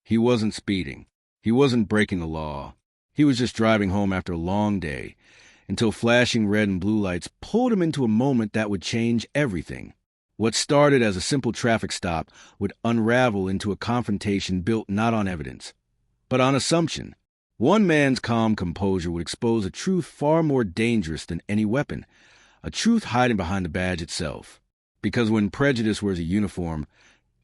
He wasn't speeding. He wasn't breaking the law. He was just driving home after a long day, until flashing red and blue lights pulled him into a moment that would change everything. What started as a simple traffic stop would unravel into a confrontation built not on evidence, but on assumption. One man's calm composure would expose a truth far more dangerous than any weapon, a truth hiding behind the badge itself. Because when prejudice wears a uniform,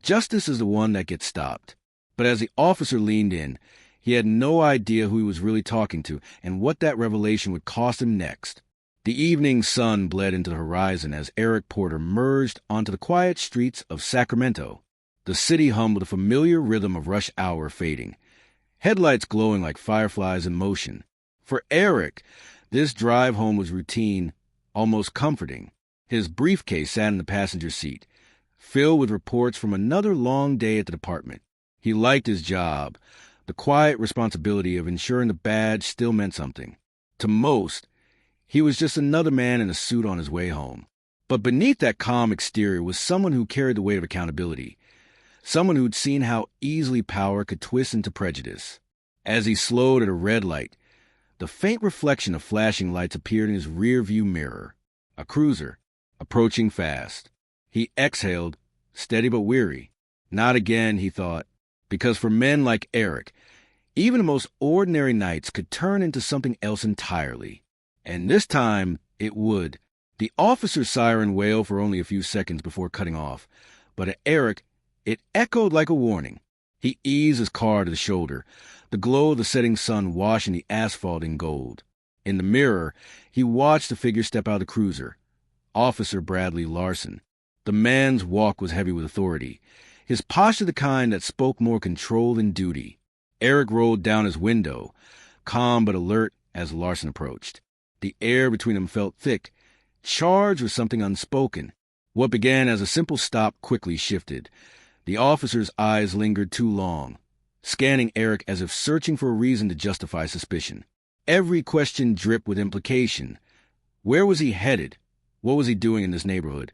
justice is the one that gets stopped. But as the officer leaned in, he had no idea who he was really talking to and what that revelation would cost him next. The evening sun bled into the horizon as Eric Porter merged onto the quiet streets of Sacramento. The city hummed with a familiar rhythm of rush hour fading, headlights glowing like fireflies in motion. For Eric, this drive home was routine, almost comforting. His briefcase sat in the passenger seat, filled with reports from another long day at the department. He liked his job. The quiet responsibility of ensuring the badge still meant something. To most, he was just another man in a suit on his way home. But beneath that calm exterior was someone who carried the weight of accountability, someone who'd seen how easily power could twist into prejudice. As he slowed at a red light, the faint reflection of flashing lights appeared in his rear-view mirror. A cruiser, approaching fast. He exhaled, steady but weary. Not again, he thought, because for men like Eric, even the most ordinary nights could turn into something else entirely. And this time, it would. The officer's siren wailed for only a few seconds before cutting off, but at Eric, it echoed like a warning. He eased his car to the shoulder, the glow of the setting sun washing the asphalt in gold. In the mirror, he watched the figure step out of the cruiser. Officer Bradley Larson. The man's walk was heavy with authority, his posture the kind that spoke more control than duty. Eric rolled down his window, calm but alert as Larson approached. The air between them felt thick, charged with something unspoken. What began as a simple stop quickly shifted. The officer's eyes lingered too long, scanning Eric as if searching for a reason to justify suspicion. Every question dripped with implication. Where was he headed? What was he doing in this neighborhood?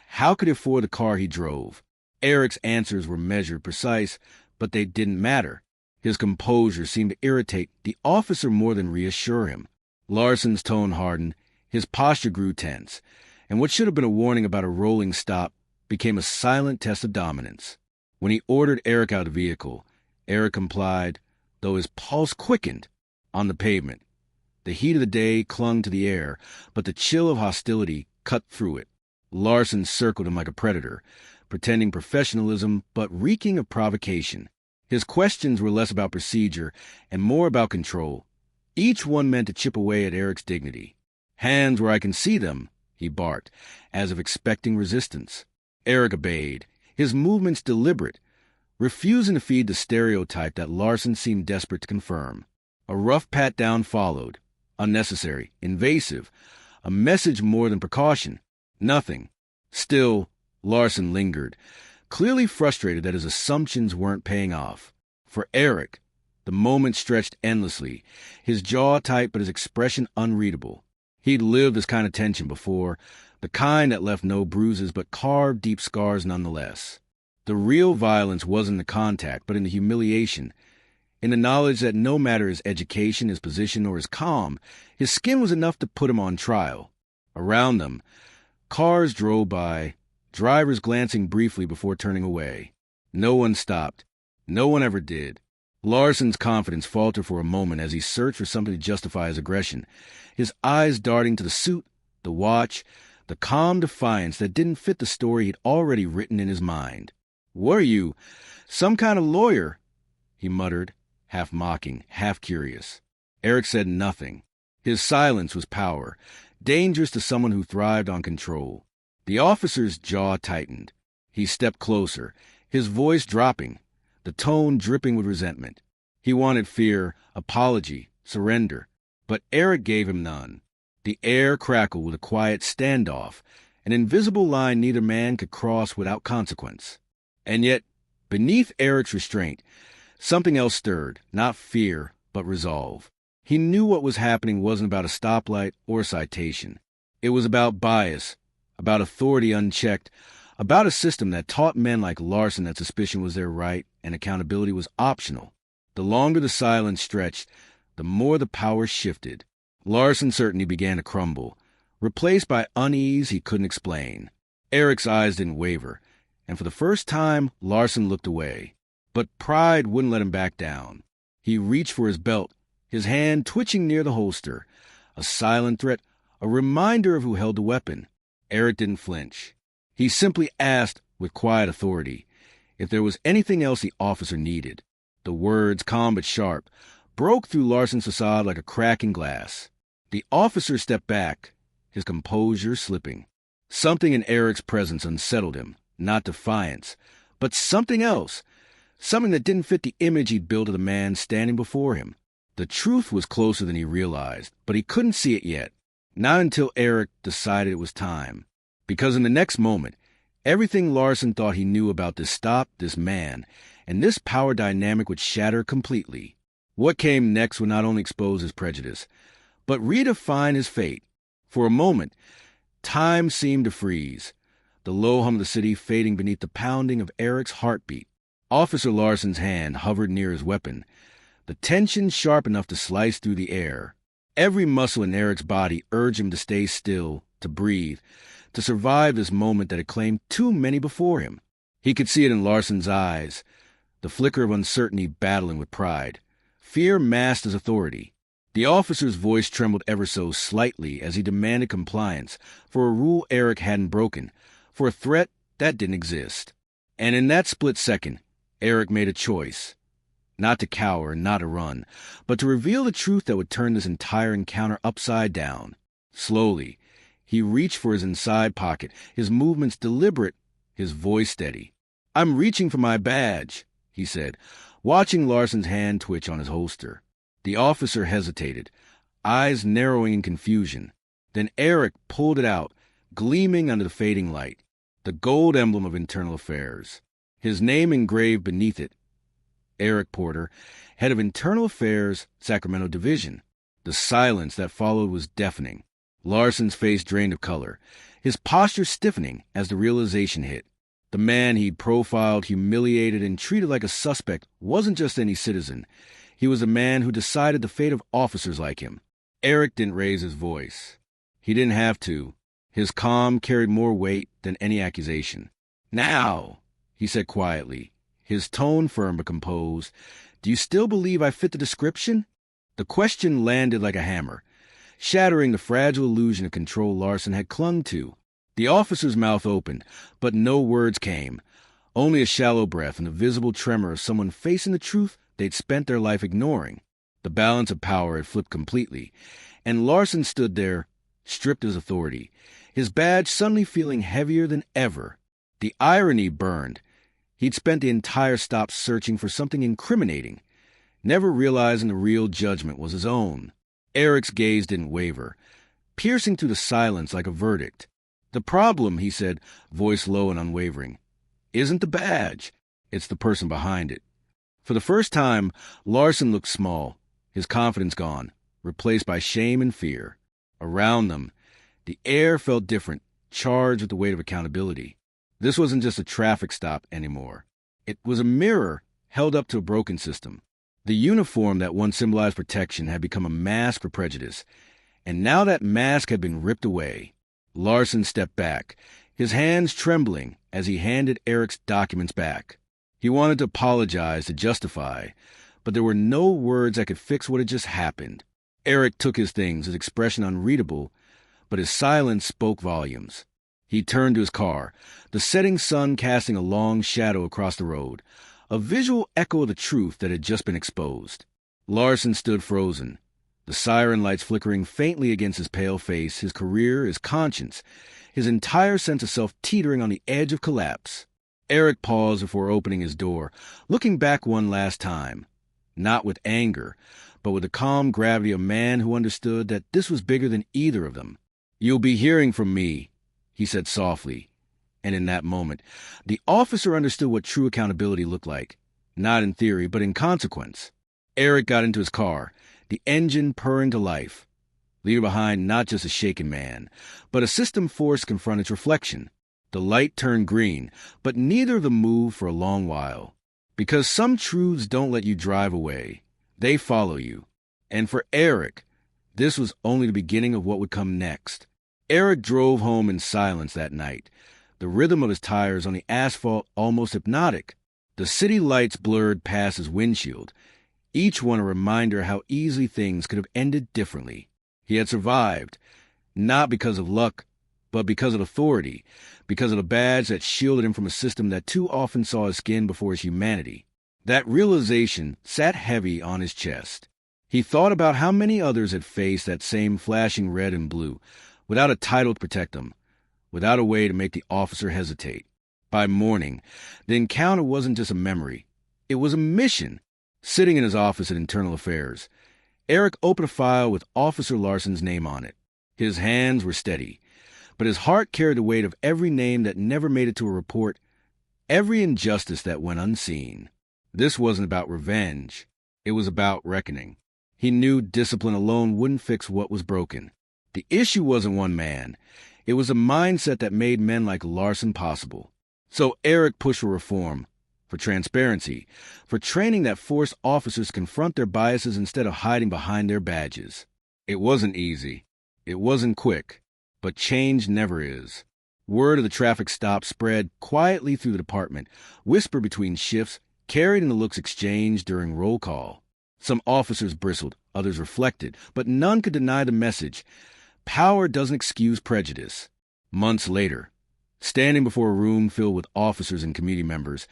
How could he afford the car he drove? Eric's answers were measured, precise, but they didn't matter. His composure seemed to irritate the officer more than reassure him. Larson's tone hardened, his posture grew tense, and what should have been a warning about a rolling stop became a silent test of dominance. When he ordered Eric out of the vehicle, Eric complied, though his pulse quickened. On the pavement, the heat of the day clung to the air, but the chill of hostility cut through it. Larson circled him like a predator, pretending professionalism but reeking of provocation. His questions were less about procedure and more about control. Each one meant to chip away at Eric's dignity. "Hands where I can see them," he barked, as if expecting resistance. Eric obeyed, his movements deliberate, refusing to feed the stereotype that Larson seemed desperate to confirm. A rough pat-down followed, unnecessary, invasive, a message more than precaution. Nothing. Still, Larson lingered, clearly frustrated that his assumptions weren't paying off. For Eric, the moment stretched endlessly, his jaw tight but his expression unreadable. He'd lived this kind of tension before, the kind that left no bruises but carved deep scars nonetheless. The real violence wasn't in the contact, but in the humiliation, in the knowledge that no matter his education, his position, or his calm, his skin was enough to put him on trial. Around them, cars drove by, drivers glancing briefly before turning away. No one stopped. No one ever did. Larson's confidence faltered for a moment as he searched for something to justify his aggression, his eyes darting to the suit, the watch, the calm defiance that didn't fit the story he'd already written in his mind. "Were you some kind of lawyer?" he muttered, half mocking, half curious. Eric said nothing. His silence was power, dangerous to someone who thrived on control. The officer's jaw tightened. He stepped closer, his voice dropping, the tone dripping with resentment. He wanted fear, apology, surrender, but Eric gave him none. The air crackled with a quiet standoff, an invisible line neither man could cross without consequence. And yet, beneath Eric's restraint, something else stirred, not fear, but resolve. He knew what was happening wasn't about a stoplight or a citation. It was about bias, about authority unchecked, about a system that taught men like Larson that suspicion was their right and accountability was optional. The longer the silence stretched, the more the power shifted. Larson's certainty began to crumble, replaced by unease he couldn't explain. Eric's eyes didn't waver, and for the first time, Larson looked away. But pride wouldn't let him back down. He reached for his belt, his hand twitching near the holster. A silent threat, a reminder of who held the weapon. Eric didn't flinch. He simply asked, with quiet authority, if there was anything else the officer needed. The words, calm but sharp, broke through Larson's facade like a crack in glass. The officer stepped back, his composure slipping. Something in Eric's presence unsettled him, not defiance, but something else, something that didn't fit the image he'd built of the man standing before him. The truth was closer than he realized, but he couldn't see it yet, not until Eric decided it was time. Because in the next moment, everything Larson thought he knew about this stop, this man, and this power dynamic would shatter completely. What came next would not only expose his prejudice, but redefine his fate. For a moment, time seemed to freeze, the low hum of the city fading beneath the pounding of Eric's heartbeat. Officer Larson's hand hovered near his weapon, the tension sharp enough to slice through the air. Every muscle in Eric's body urged him to stay still, to breathe, to survive this moment that had claimed too many before him. He could see it in Larson's eyes, the flicker of uncertainty battling with pride. Fear masked his authority. The officer's voice trembled ever so slightly as he demanded compliance for a rule Eric hadn't broken, for a threat that didn't exist. And in that split second, Eric made a choice. Not to cower, not to run, but to reveal the truth that would turn this entire encounter upside down. Slowly, he reached for his inside pocket, his movements deliberate, his voice steady. "I'm reaching for my badge," he said, watching Larson's hand twitch on his holster. The officer hesitated, eyes narrowing in confusion. Then Eric pulled it out, gleaming under the fading light, the gold emblem of internal affairs. His name engraved beneath it, Eric Porter, head of Internal Affairs, Sacramento Division. The silence that followed was deafening. Larson's face drained of color, his posture stiffening as the realization hit. The man he'd profiled, humiliated, and treated like a suspect wasn't just any citizen. He was a man who decided the fate of officers like him. Eric didn't raise his voice. He didn't have to. His calm carried more weight than any accusation. "Now," he said quietly, his tone firm but composed, "do you still believe I fit the description?" The question landed like a hammer, shattering the fragile illusion of control Larson had clung to. The officer's mouth opened, but no words came, only a shallow breath and the visible tremor of someone facing the truth they'd spent their life ignoring. The balance of power had flipped completely, and Larson stood there, stripped of his authority, his badge suddenly feeling heavier than ever. The irony burned. He'd spent the entire stop searching for something incriminating, never realizing the real judgment was his own. Eric's gaze didn't waver, piercing through the silence like a verdict. "The problem," he said, voice low and unwavering, "isn't the badge. It's the person behind it." For the first time, Larson looked small, his confidence gone, replaced by shame and fear. Around them, the air felt different, charged with the weight of accountability. This wasn't just a traffic stop anymore. It was a mirror held up to a broken system. The uniform that once symbolized protection had become a mask for prejudice, and now that mask had been ripped away. Larson stepped back, his hands trembling as he handed Eric's documents back. He wanted to apologize, to justify, but there were no words that could fix what had just happened. Eric took his things, his expression unreadable, but his silence spoke volumes. He turned to his car, the setting sun casting a long shadow across the road, a visual echo of the truth that had just been exposed. Larson stood frozen, the siren lights flickering faintly against his pale face, his career, his conscience, his entire sense of self teetering on the edge of collapse. Eric paused before opening his door, looking back one last time, not with anger, but with the calm gravity of a man who understood that this was bigger than either of them. "You'll be hearing from me," he said softly, and in that moment, the officer understood what true accountability looked like, not in theory, but in consequence. Eric got into his car, the engine purring to life, leaving behind not just a shaken man, but a system force to confront its reflection. The light turned green, but neither of them moved for a long while. Because some truths don't let you drive away. They follow you. And for Eric, this was only the beginning of what would come next. Eric drove home in silence that night, the rhythm of his tires on the asphalt almost hypnotic. The city lights blurred past his windshield, each one a reminder how easily things could have ended differently. He had survived, not because of luck, but because of authority, because of the badge that shielded him from a system that too often saw his skin before his humanity. That realization sat heavy on his chest. He thought about how many others had faced that same flashing red and blue, without a title to protect them, without a way to make the officer hesitate. By morning, the encounter wasn't just a memory. It was a mission. Sitting in his office at Internal Affairs, Eric opened a file with Officer Larson's name on it. His hands were steady, but his heart carried the weight of every name that never made it to a report, every injustice that went unseen. This wasn't about revenge. It was about reckoning. He knew discipline alone wouldn't fix what was broken. The issue wasn't one man. It was a mindset that made men like Larson possible. So Eric pushed for reform, for transparency, for training that forced officers to confront their biases instead of hiding behind their badges. It wasn't easy. It wasn't quick. But change never is. Word of the traffic stop spread quietly through the department, whispered between shifts, carried in the looks exchanged during roll call. Some officers bristled, others reflected, but none could deny the message. Power doesn't excuse prejudice. Months later, standing before a room filled with officers and committee members,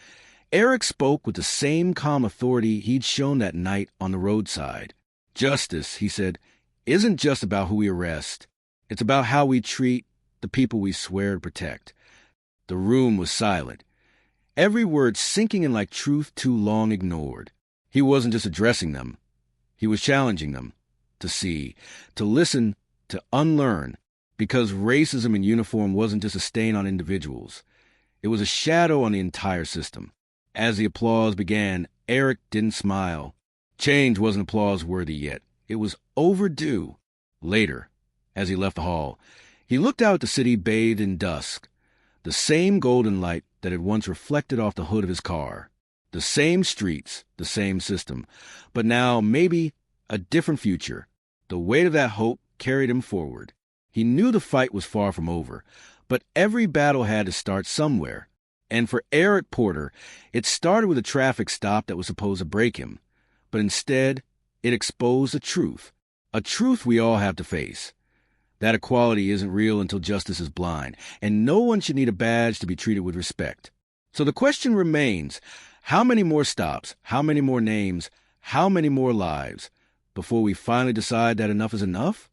Eric spoke with the same calm authority he'd shown that night on the roadside. Justice, he said, isn't just about who we arrest. It's about how we treat the people we swear to protect. The room was silent, every word sinking in like truth too long ignored. He wasn't just addressing them. He was challenging them to see, to listen, to unlearn, because racism in uniform wasn't just a stain on individuals. It was a shadow on the entire system. As the applause began, Eric didn't smile. Change wasn't applause-worthy yet. It was overdue. Later, as he left the hall, he looked out at the city bathed in dusk, the same golden light that had once reflected off the hood of his car. The same streets, the same system, but now maybe a different future. The weight of that hope carried him forward. He knew the fight was far from over, but every battle had to start somewhere. And for Eric Porter, it started with a traffic stop that was supposed to break him. But instead, it exposed a truth we all have to face. That equality isn't real until justice is blind, and no one should need a badge to be treated with respect. So the question remains, how many more stops, how many more names, how many more lives, before we finally decide that enough is enough?